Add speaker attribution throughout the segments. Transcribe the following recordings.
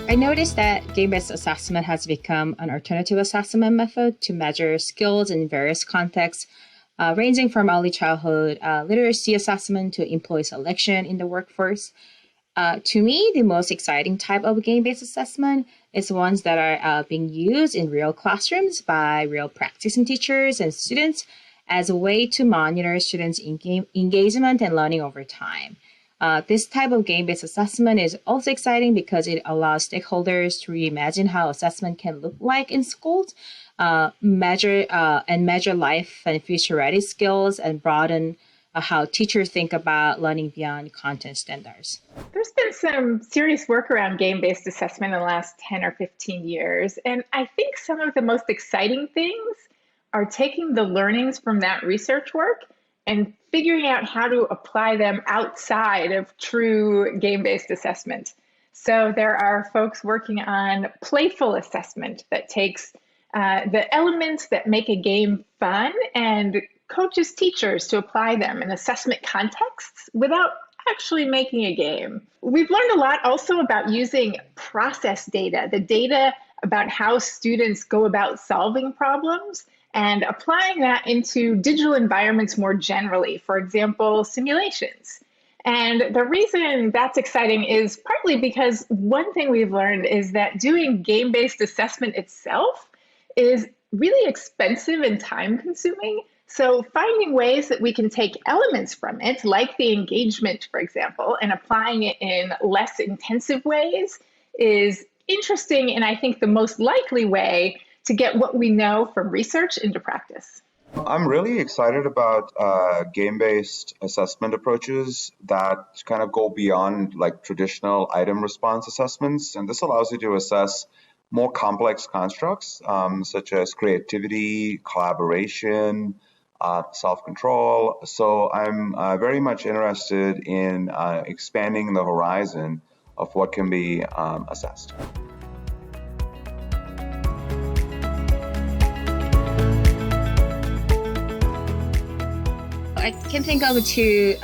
Speaker 1: I noticed that game-based assessment has become an alternative assessment method to measure skills in various contexts, ranging from early childhood literacy assessment to employee selection in the workforce. To me, the most exciting type of game-based assessment is ones that are being used in real classrooms by real practicing teachers and students as a way to monitor students' engagement and learning over time. This type of game-based assessment is also exciting because it allows stakeholders to reimagine how assessment can look like in schools, measure life and future-ready skills, and broaden how teachers think about learning beyond content standards.
Speaker 2: There's been some serious work around game-based assessment in the last 10 or 15 years, and I think some of the most exciting things are taking the learnings from that research work and figuring out how to apply them outside of true game-based assessment. So there are folks working on playful assessment that takes the elements that make a game fun and coaches teachers to apply them in assessment contexts without actually making a game. We've learned a lot also about using process data, the data about how students go about solving problems, and applying that into digital environments more generally, for example, simulations. And the reason that's exciting is partly because one thing we've learned is that doing game-based assessment itself is really expensive and time-consuming. So finding ways that we can take elements from it, like the engagement, for example, and applying it in less intensive ways is interesting, and I think the most likely way to get what we know from research into practice.
Speaker 3: I'm really excited about game-based assessment approaches that kind of go beyond like traditional item response assessments. And this allows you to assess more complex constructs such as creativity, collaboration, self-control. So I'm very much interested in expanding the horizon of what can be assessed.
Speaker 1: I can think of two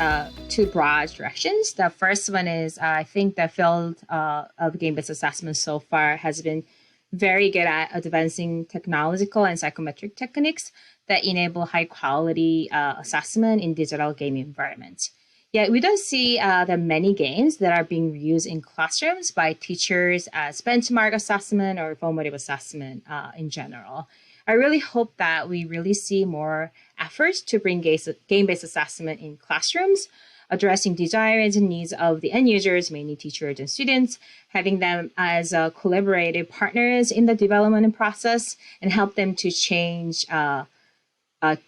Speaker 1: broad directions. The first one is I think the field of game-based assessment so far has been very good at advancing technological and psychometric techniques that enable high-quality assessment in digital game environments. Yet we don't see the many games that are being used in classrooms by teachers as benchmark assessment or formative assessment in general. I really hope that we really see more efforts to bring game-based assessment in classrooms, addressing desires and needs of the end users, mainly teachers and students, having them as collaborative partners in the development process, and help them to change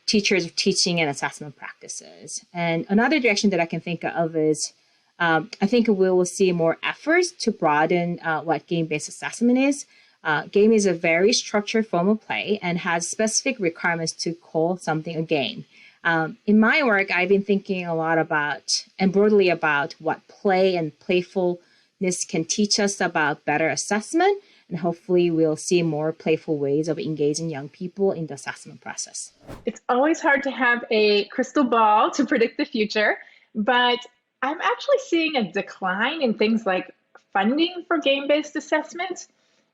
Speaker 1: teachers' teaching and assessment practices. And another direction that I can think of is I think we will see more efforts to broaden what game-based assessment is. Game is a very structured form of play and has specific requirements to call something a game. In my work, I've been thinking a lot about and broadly about what play and playfulness can teach us about better assessment, and hopefully we'll see more playful ways of engaging young people in the assessment process.
Speaker 2: It's always hard to have a crystal ball to predict the future, but I'm actually seeing a decline in things like funding for game-based assessment.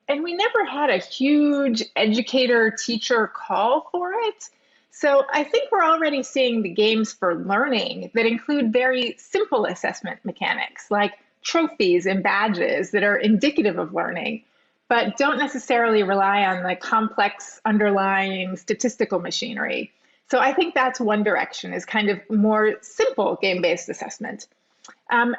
Speaker 2: And we never had a huge educator-teacher call for it. So I think we're already seeing the games for learning that include very simple assessment mechanics, like trophies and badges that are indicative of learning, but don't necessarily rely on the complex underlying statistical machinery. So I think that's one direction, is kind of more simple game-based assessment.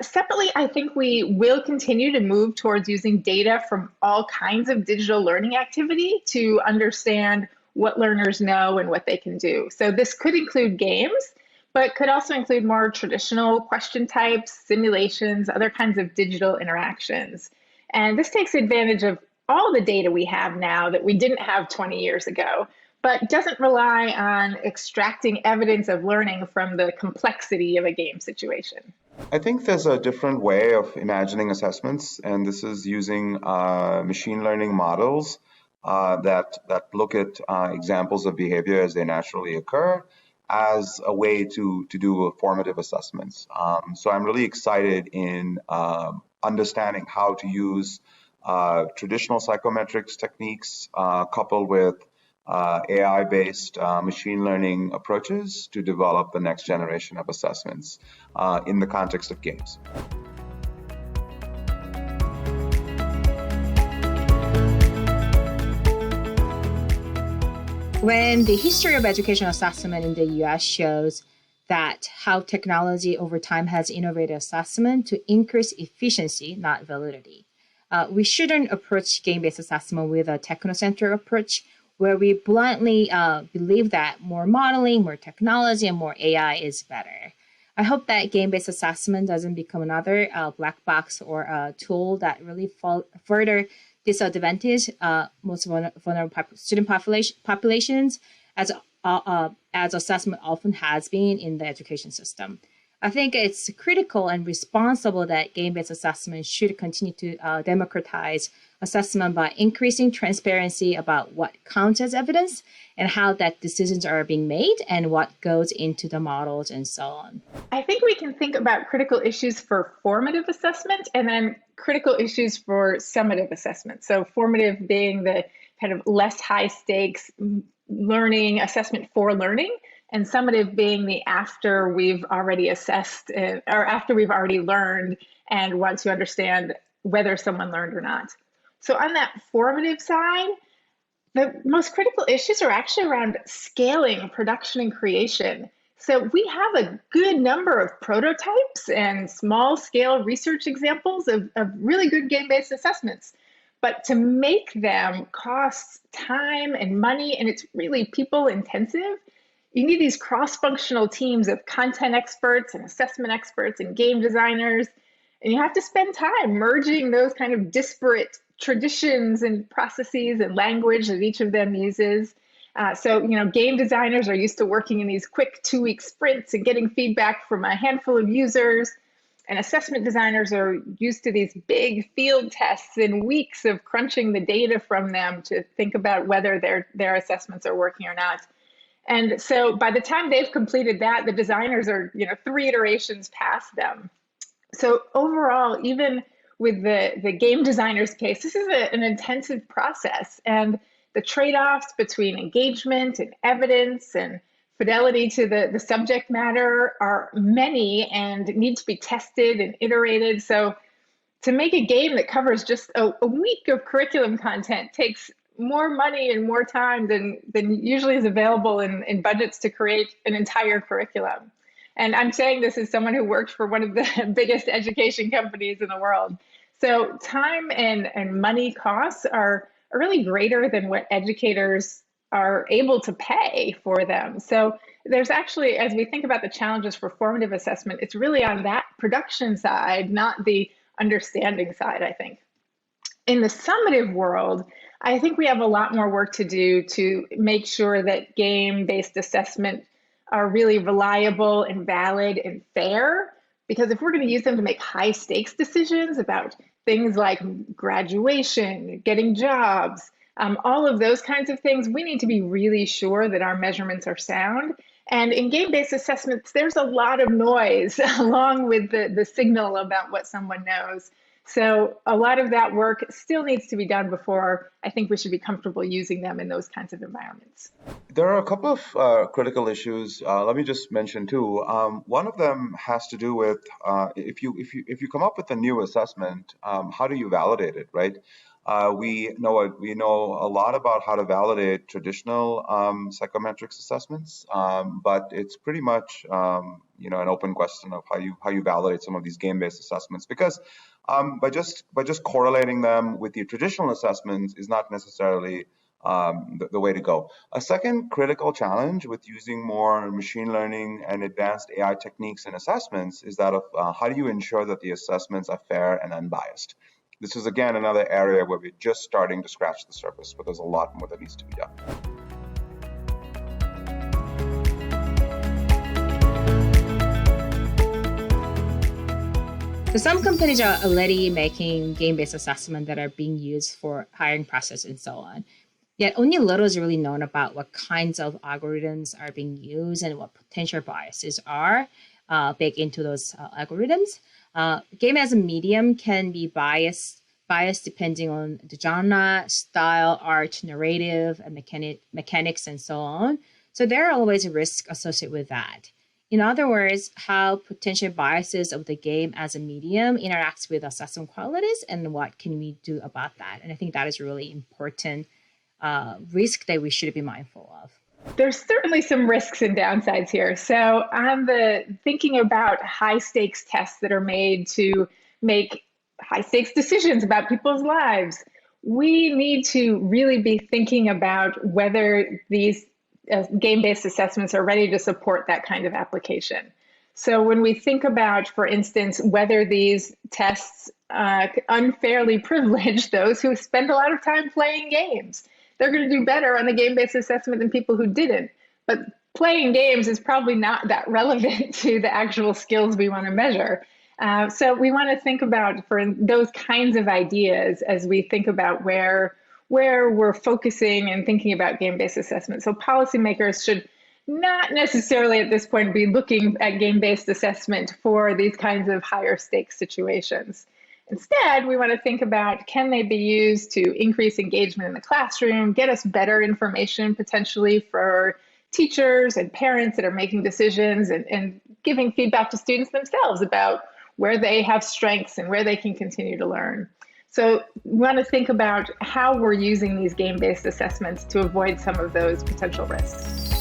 Speaker 2: Separately, I think we will continue to move towards using data from all kinds of digital learning activity to understand what learners know and what they can do. So this could include games, but could also include more traditional question types, simulations, other kinds of digital interactions. And this takes advantage of all the data we have now that we didn't have 20 years ago, but doesn't rely on extracting evidence of learning from the complexity of a game situation.
Speaker 3: I think there's a different way of imagining assessments, and this is using machine learning models that look at examples of behavior as they naturally occur as a way to do formative assessments. So I'm really excited in understanding how to use traditional psychometrics techniques coupled with AI-based machine learning approaches to develop the next generation of assessments in the context of games.
Speaker 1: When the history of educational assessment in the US shows that how technology over time has innovated assessment to increase efficiency, not validity. We shouldn't approach game-based assessment with a technocentric approach where we bluntly believe that more modeling, more technology, and more AI is better. I hope that game-based assessment doesn't become another black box or a tool that really further disadvantage most vulnerable student populations as assessment often has been in the education system. I think it's critical and responsible that game-based assessment should continue to democratize assessment by increasing transparency about what counts as evidence and how that decisions are being made and what goes into the models and so on.
Speaker 2: I think we can think about critical issues for formative assessment and then critical issues for summative assessment. So formative being the kind of less high stakes learning assessment for learning, and summative being the after we've already assessed or after we've already learned and want to understand whether someone learned or not. So on that formative side, the most critical issues are actually around scaling, production, and creation. So we have a good number of prototypes and small scale research examples of really good game-based assessments. But to make them costs time and money, and it's really people intensive. You need these cross-functional teams of content experts and assessment experts and game designers. And you have to spend time merging those kind of disparate traditions and processes and language that each of them uses. So, game designers are used to working in these quick 2-week sprints and getting feedback from a handful of users. And assessment designers are used to these big field tests and weeks of crunching the data from them to think about whether their assessments are working or not. And so by the time they've completed that, the designers are 3 iterations past them. So overall, even with the game designer's case, this is an intensive process. And the trade-offs between engagement and evidence and fidelity to the subject matter are many and need to be tested and iterated. So to make a game that covers just a week of curriculum content takes more money and more time than usually is available in budgets to create an entire curriculum. And I'm saying this as someone who worked for one of the biggest education companies in the world. So time and money costs are really greater than what educators are able to pay for them. So there's actually, as we think about the challenges for formative assessment, it's really on that production side, not the understanding side, I think. In the summative world, I think we have a lot more work to do to make sure that game-based assessment are really reliable and valid and fair. Because if we're going to use them to make high stakes decisions about things like graduation, getting jobs, all of those kinds of things, we need to be really sure that our measurements are sound. And in game-based assessments, there's a lot of noise along with the signal about what someone knows. So a lot of that work still needs to be done before I think we should be comfortable using them in those kinds of environments.
Speaker 3: There are a couple of critical issues. Let me just mention two. One of them has to do with if you come up with a new assessment, how do you validate it, right? We know a lot about how to validate traditional psychometrics assessments, but it's pretty much an open question of how you validate some of these game-based assessments, because by just correlating them with the traditional assessments is not necessarily the way to go. A second critical challenge with using more machine learning and advanced AI techniques in assessments is that of how do you ensure that the assessments are fair and unbiased? This is, again, another area where we're just starting to scratch the surface, but there's a lot more that needs to be done.
Speaker 1: So some companies are already making game-based assessment that are being used for hiring process and so on. Yet only little is really known about what kinds of algorithms are being used and what potential biases are baked into those algorithms. Game as a medium can be biased bias depending on the genre, style, art, narrative, and mechanics, and so on. So there are always risks associated with that. In other words, how potential biases of the game as a medium interacts with assessment qualities and what can we do about that. And I think that is really important risk that we should be mindful of.
Speaker 2: There's certainly some risks and downsides here. So on the thinking about high stakes tests that are made to make high stakes decisions about people's lives, we need to really be thinking about whether these game-based assessments are ready to support that kind of application. So when we think about, for instance, whether these tests unfairly privilege those who spend a lot of time playing games, they're going to do better on the game-based assessment than people who didn't. But playing games is probably not that relevant to the actual skills we want to measure. So we want to think about for those kinds of ideas as we think about where we're focusing and thinking about game-based assessment. So policymakers should not necessarily at this point be looking at game-based assessment for these kinds of higher stakes situations. Instead, we want to think about, can they be used to increase engagement in the classroom, get us better information potentially for teachers and parents that are making decisions and giving feedback to students themselves about where they have strengths and where they can continue to learn. So we want to think about how we're using these game-based assessments to avoid some of those potential risks.